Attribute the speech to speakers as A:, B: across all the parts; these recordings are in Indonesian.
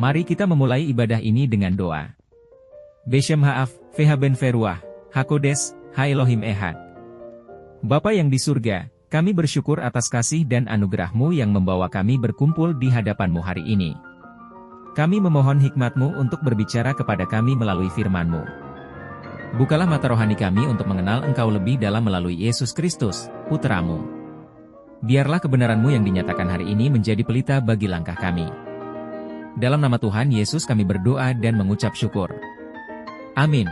A: Mari kita memulai ibadah ini dengan doa. Beshem Ha'af, Vehaben Feruah, Hakodes, Ha Elohim Ehad. Bapa yang di surga, kami bersyukur atas kasih dan anugerah-Mu yang membawa kami berkumpul di hadapan-Mu hari ini. Kami memohon hikmat-Mu untuk berbicara kepada kami melalui firman-Mu. Bukalah mata rohani kami untuk mengenal Engkau lebih dalam melalui Yesus Kristus, Putra-Mu. Biarlah kebenaran-Mu yang dinyatakan hari ini menjadi pelita bagi langkah kami. Dalam nama Tuhan Yesus kami berdoa dan mengucap syukur. Amin.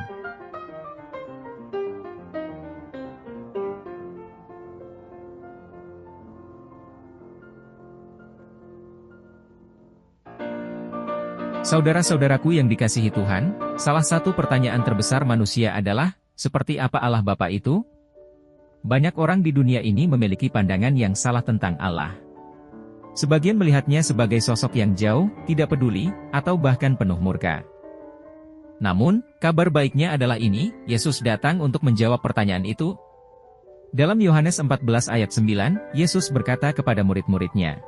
A: Saudara-saudaraku yang dikasihi Tuhan, salah satu pertanyaan terbesar manusia adalah, seperti apa Allah Bapa itu? Banyak orang di dunia ini memiliki pandangan yang salah tentang Allah. Sebagian melihatnya sebagai sosok yang jauh, tidak peduli, atau bahkan penuh murka. Namun, kabar baiknya adalah ini, Yesus datang untuk menjawab pertanyaan itu. Dalam Yohanes 14 ayat 9, Yesus berkata kepada murid-muridnya,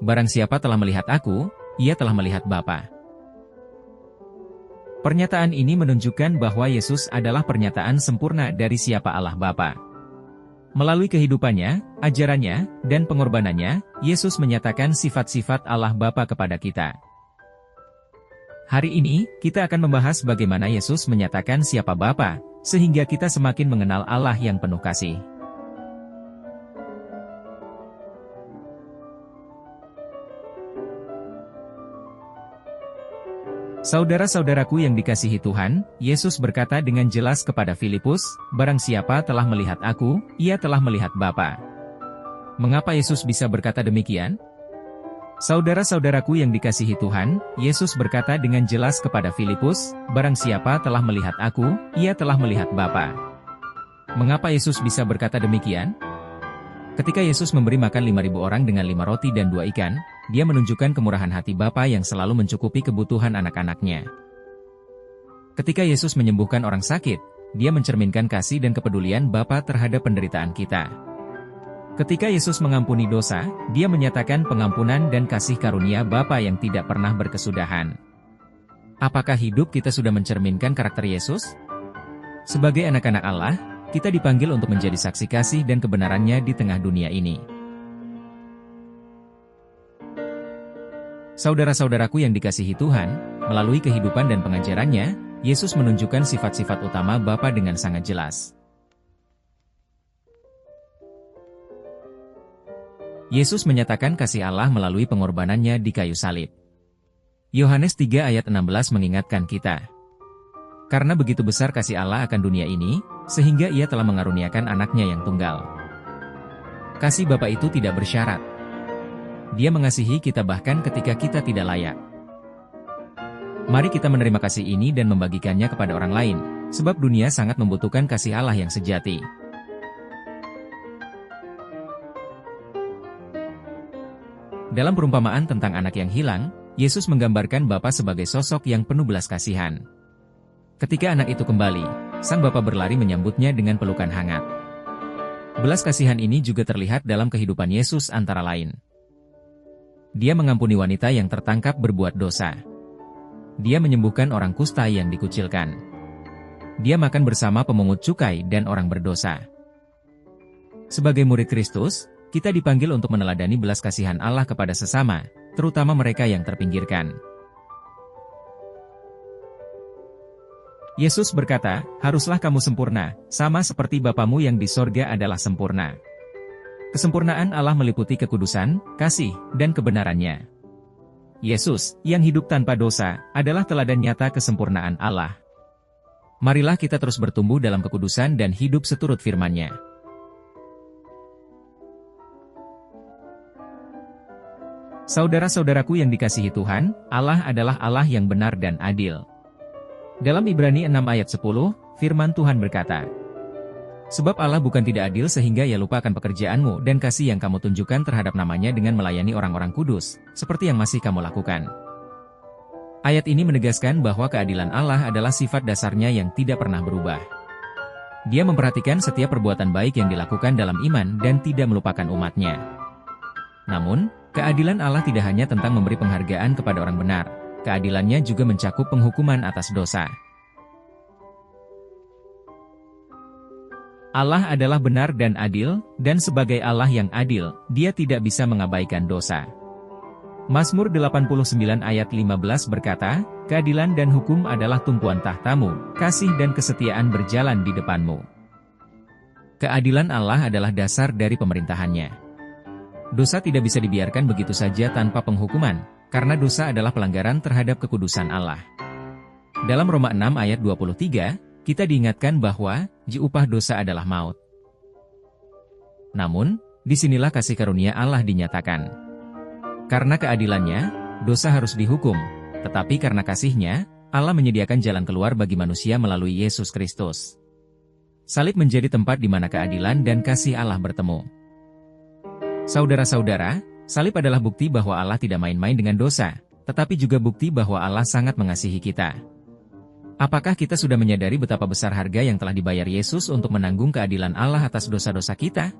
A: "Barang siapa telah melihat Aku, ia telah melihat Bapa." Pernyataan ini menunjukkan bahwa Yesus adalah pernyataan sempurna dari siapa Allah Bapa. Melalui kehidupannya, ajarannya, dan pengorbanannya, Yesus menyatakan sifat-sifat Allah Bapa kepada kita. Hari ini, kita akan membahas bagaimana Yesus menyatakan siapa Bapa, sehingga kita semakin mengenal Allah yang penuh kasih. Saudara-saudaraku yang dikasihi Tuhan, Yesus berkata dengan jelas kepada Filipus, "Barang siapa telah melihat Aku, ia telah melihat Bapa." Mengapa Yesus bisa berkata demikian? Saudara-saudaraku yang dikasihi Tuhan, Yesus berkata dengan jelas kepada Filipus, "Barang siapa telah melihat Aku, ia telah melihat Bapa." Mengapa Yesus bisa berkata demikian? Ketika Yesus memberi makan 5.000 orang dengan 5 roti dan 2 ikan, Dia menunjukkan kemurahan hati Bapa yang selalu mencukupi kebutuhan anak-anaknya. Ketika Yesus menyembuhkan orang sakit, Dia mencerminkan kasih dan kepedulian Bapa terhadap penderitaan kita. Ketika Yesus mengampuni dosa, Dia menyatakan pengampunan dan kasih karunia Bapa yang tidak pernah berkesudahan. Apakah hidup kita sudah mencerminkan karakter Yesus? Sebagai anak-anak Allah, kita dipanggil untuk menjadi saksi kasih dan kebenarannya di tengah dunia ini. Saudara-saudaraku yang dikasihi Tuhan, melalui kehidupan dan pengajarannya, Yesus menunjukkan sifat-sifat utama Bapa dengan sangat jelas. Yesus menyatakan kasih Allah melalui pengorbanannya di kayu salib. Yohanes 3 ayat 16 mengingatkan kita. Karena begitu besar kasih Allah akan dunia ini, sehingga Ia telah mengaruniakan anaknya yang tunggal. Kasih Bapa itu tidak bersyarat. Dia mengasihi kita bahkan ketika kita tidak layak. Mari kita menerima kasih ini dan membagikannya kepada orang lain, sebab dunia sangat membutuhkan kasih Allah yang sejati. Dalam perumpamaan tentang anak yang hilang, Yesus menggambarkan Bapa sebagai sosok yang penuh belas kasihan. Ketika anak itu kembali, sang Bapa berlari menyambutnya dengan pelukan hangat. Belas kasihan ini juga terlihat dalam kehidupan Yesus antara lain. Dia mengampuni wanita yang tertangkap berbuat dosa. Dia menyembuhkan orang kusta yang dikucilkan. Dia makan bersama pemungut cukai dan orang berdosa. Sebagai murid Kristus, kita dipanggil untuk meneladani belas kasihan Allah kepada sesama, terutama mereka yang terpinggirkan. Yesus berkata, "Haruslah kamu sempurna, sama seperti Bapamu yang di sorga adalah sempurna." Kesempurnaan Allah meliputi kekudusan, kasih, dan kebenarannya. Yesus, yang hidup tanpa dosa, adalah teladan nyata kesempurnaan Allah. Marilah kita terus bertumbuh dalam kekudusan dan hidup seturut firman-Nya. Saudara-saudaraku yang dikasihi Tuhan, Allah adalah Allah yang benar dan adil. Dalam Ibrani 6 ayat 10, firman Tuhan berkata, "Sebab Allah bukan tidak adil sehingga Ia lupa akan pekerjaanmu dan kasih yang kamu tunjukkan terhadap namanya dengan melayani orang-orang kudus, seperti yang masih kamu lakukan." Ayat ini menegaskan bahwa keadilan Allah adalah sifat dasarnya yang tidak pernah berubah. Dia memperhatikan setiap perbuatan baik yang dilakukan dalam iman dan tidak melupakan umatnya. Namun, Keadilan Allah tidak hanya tentang memberi penghargaan kepada orang benar, keadilannya juga mencakup penghukuman atas dosa. Allah adalah benar dan adil, dan sebagai Allah yang adil, Dia tidak bisa mengabaikan dosa. Mazmur 89 ayat 15 berkata, "Keadilan dan hukum adalah tumpuan tahtamu, kasih dan kesetiaan berjalan di depanmu." Keadilan Allah adalah dasar dari pemerintahannya. Dosa tidak bisa dibiarkan begitu saja tanpa penghukuman, karena dosa adalah pelanggaran terhadap kekudusan Allah. Dalam Roma 6 ayat 23, kita diingatkan bahwa upah dosa adalah maut. Namun, disinilah kasih karunia Allah dinyatakan. Karena keadilannya, dosa harus dihukum, tetapi karena kasih-Nya, Allah menyediakan jalan keluar bagi manusia melalui Yesus Kristus. Salib menjadi tempat di mana keadilan dan kasih Allah bertemu. Saudara-saudara, salib adalah bukti bahwa Allah tidak main-main dengan dosa, tetapi juga bukti bahwa Allah sangat mengasihi kita. Apakah kita sudah menyadari betapa besar harga yang telah dibayar Yesus untuk menanggung keadilan Allah atas dosa-dosa kita?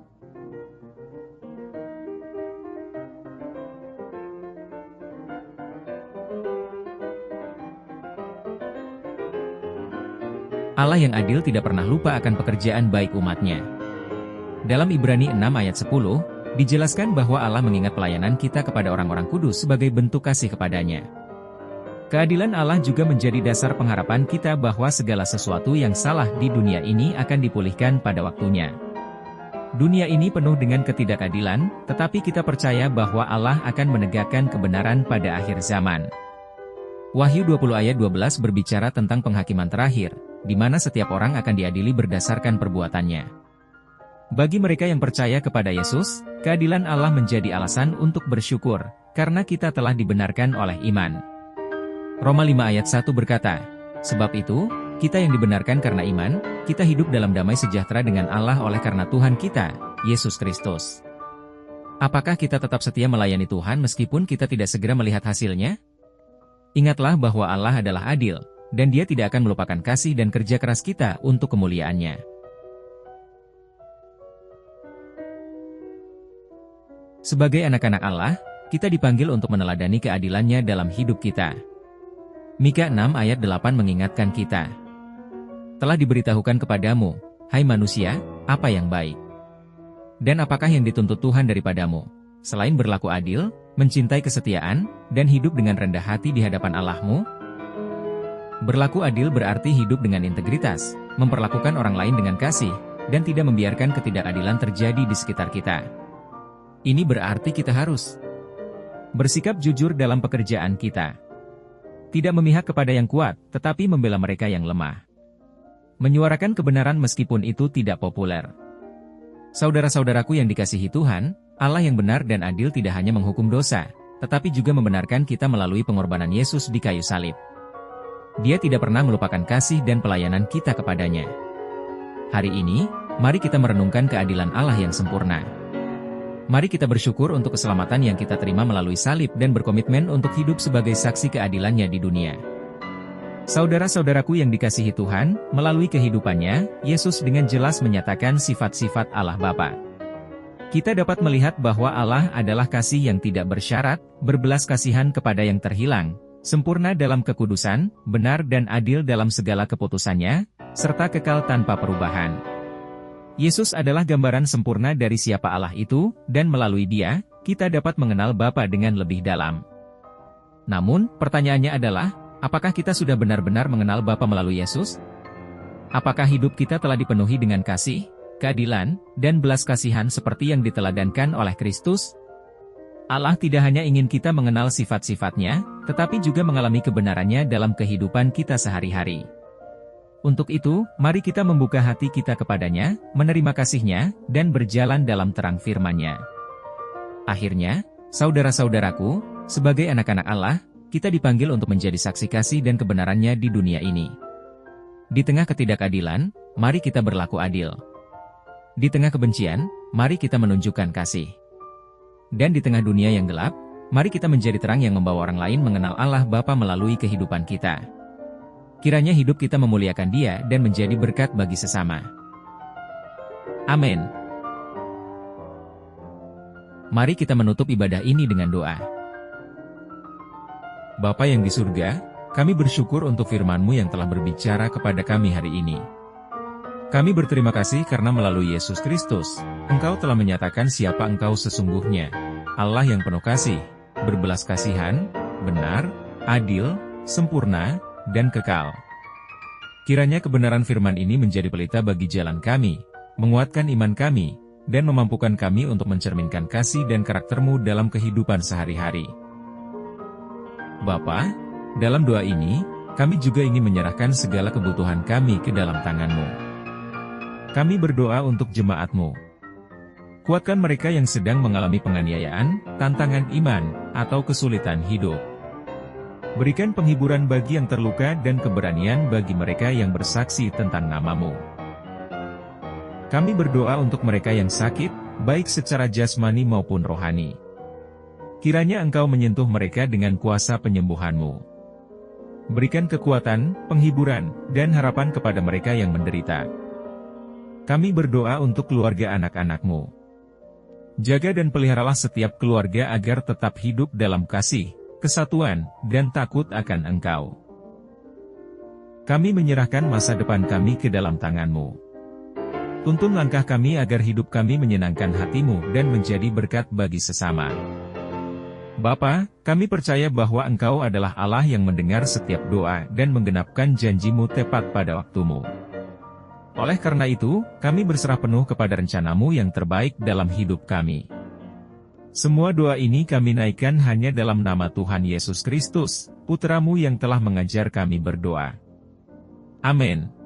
A: Allah yang adil tidak pernah lupa akan pekerjaan baik umat-Nya. Dalam Ibrani 6 ayat 10, dijelaskan bahwa Allah mengingat pelayanan kita kepada orang-orang kudus sebagai bentuk kasih kepadanya. Keadilan Allah juga menjadi dasar pengharapan kita bahwa segala sesuatu yang salah di dunia ini akan dipulihkan pada waktunya. Dunia ini penuh dengan ketidakadilan, tetapi kita percaya bahwa Allah akan menegakkan kebenaran pada akhir zaman. Wahyu 20 ayat 12 berbicara tentang penghakiman terakhir, di mana setiap orang akan diadili berdasarkan perbuatannya. Bagi mereka yang percaya kepada Yesus, keadilan Allah menjadi alasan untuk bersyukur, karena kita telah dibenarkan oleh iman. Roma 5 ayat 1 berkata, "Sebab itu, kita yang dibenarkan karena iman, kita hidup dalam damai sejahtera dengan Allah oleh karena Tuhan kita, Yesus Kristus." Apakah kita tetap setia melayani Tuhan meskipun kita tidak segera melihat hasilnya? Ingatlah bahwa Allah adalah adil, dan Dia tidak akan melupakan kasih dan kerja keras kita untuk kemuliaan-Nya. Sebagai anak-anak Allah, kita dipanggil untuk meneladani keadilan-Nya dalam hidup kita. Mika 6 ayat 8 mengingatkan kita. "Telah diberitahukan kepadamu, hai manusia, apa yang baik. Dan apakah yang dituntut Tuhan daripadamu, selain berlaku adil, mencintai kesetiaan, dan hidup dengan rendah hati di hadapan Allahmu?" Berlaku adil berarti hidup dengan integritas, memperlakukan orang lain dengan kasih, dan tidak membiarkan ketidakadilan terjadi di sekitar kita. Ini berarti kita harus bersikap jujur dalam pekerjaan kita. Tidak memihak kepada yang kuat, tetapi membela mereka yang lemah. Menyuarakan kebenaran meskipun itu tidak populer. Saudara-saudaraku yang dikasihi Tuhan, Allah yang benar dan adil tidak hanya menghukum dosa, tetapi juga membenarkan kita melalui pengorbanan Yesus di kayu salib. Dia tidak pernah melupakan kasih dan pelayanan kita kepadanya. Hari ini, mari kita merenungkan keadilan Allah yang sempurna. Mari kita bersyukur untuk keselamatan yang kita terima melalui salib dan berkomitmen untuk hidup sebagai saksi keadilan-Nya di dunia. Saudara-saudaraku yang dikasihi Tuhan, melalui kehidupannya, Yesus dengan jelas menyatakan sifat-sifat Allah Bapa. Kita dapat melihat bahwa Allah adalah kasih yang tidak bersyarat, berbelas kasihan kepada yang terhilang, sempurna dalam kekudusan, benar dan adil dalam segala keputusannya, serta kekal tanpa perubahan. Yesus adalah gambaran sempurna dari siapa Allah itu, dan melalui Dia, kita dapat mengenal Bapa dengan lebih dalam. Namun, pertanyaannya adalah, apakah kita sudah benar-benar mengenal Bapa melalui Yesus? Apakah hidup kita telah dipenuhi dengan kasih, keadilan, dan belas kasihan seperti yang diteladankan oleh Kristus? Allah tidak hanya ingin kita mengenal sifat-sifat-Nya, tetapi juga mengalami kebenaran-Nya dalam kehidupan kita sehari-hari. Untuk itu, mari kita membuka hati kita kepadanya, menerima kasih-Nya, dan berjalan dalam terang firman-Nya. Akhirnya, saudara-saudaraku, sebagai anak-anak Allah, kita dipanggil untuk menjadi saksi kasih dan kebenaran-Nya di dunia ini. Di tengah ketidakadilan, mari kita berlaku adil. Di tengah kebencian, mari kita menunjukkan kasih. Dan di tengah dunia yang gelap, mari kita menjadi terang yang membawa orang lain mengenal Allah Bapa melalui kehidupan kita. Kiranya hidup kita memuliakan Dia dan menjadi berkat bagi sesama. Amin. Mari kita menutup ibadah ini dengan doa. Bapa yang di surga, kami bersyukur untuk firman-Mu yang telah berbicara kepada kami hari ini. Kami berterima kasih karena melalui Yesus Kristus, Engkau telah menyatakan siapa Engkau sesungguhnya. Allah yang penuh kasih, berbelas kasihan, benar, adil, sempurna, dan kekal. Kiranya kebenaran firman ini menjadi pelita bagi jalan kami, menguatkan iman kami, dan memampukan kami untuk mencerminkan kasih dan karakter-Mu dalam kehidupan sehari-hari. Bapa, dalam doa ini, kami juga ingin menyerahkan segala kebutuhan kami ke dalam tangan-Mu. Kami berdoa untuk jemaat-Mu. Kuatkan mereka yang sedang mengalami penganiayaan, tantangan iman, atau kesulitan hidup. Berikan penghiburan bagi yang terluka dan keberanian bagi mereka yang bersaksi tentang nama-Mu. Kami berdoa untuk mereka yang sakit, baik secara jasmani maupun rohani. Kiranya Engkau menyentuh mereka dengan kuasa penyembuhan-Mu. Berikan kekuatan, penghiburan, dan harapan kepada mereka yang menderita. Kami berdoa untuk keluarga anak-anak-Mu. Jaga dan peliharalah setiap keluarga agar tetap hidup dalam kasih, kesatuan, dan takut akan Engkau. Kami menyerahkan masa depan kami ke dalam tangan-Mu. Tuntun langkah kami agar hidup kami menyenangkan hati-Mu dan menjadi berkat bagi sesama. Bapa, kami percaya bahwa Engkau adalah Allah yang mendengar setiap doa dan menggenapkan janji-Mu tepat pada waktu-Mu. Oleh karena itu, kami berserah penuh kepada rencana-Mu yang terbaik dalam hidup kami. Semua doa ini kami naikkan hanya dalam nama Tuhan Yesus Kristus, Putra-Mu yang telah mengajar kami berdoa. Amin.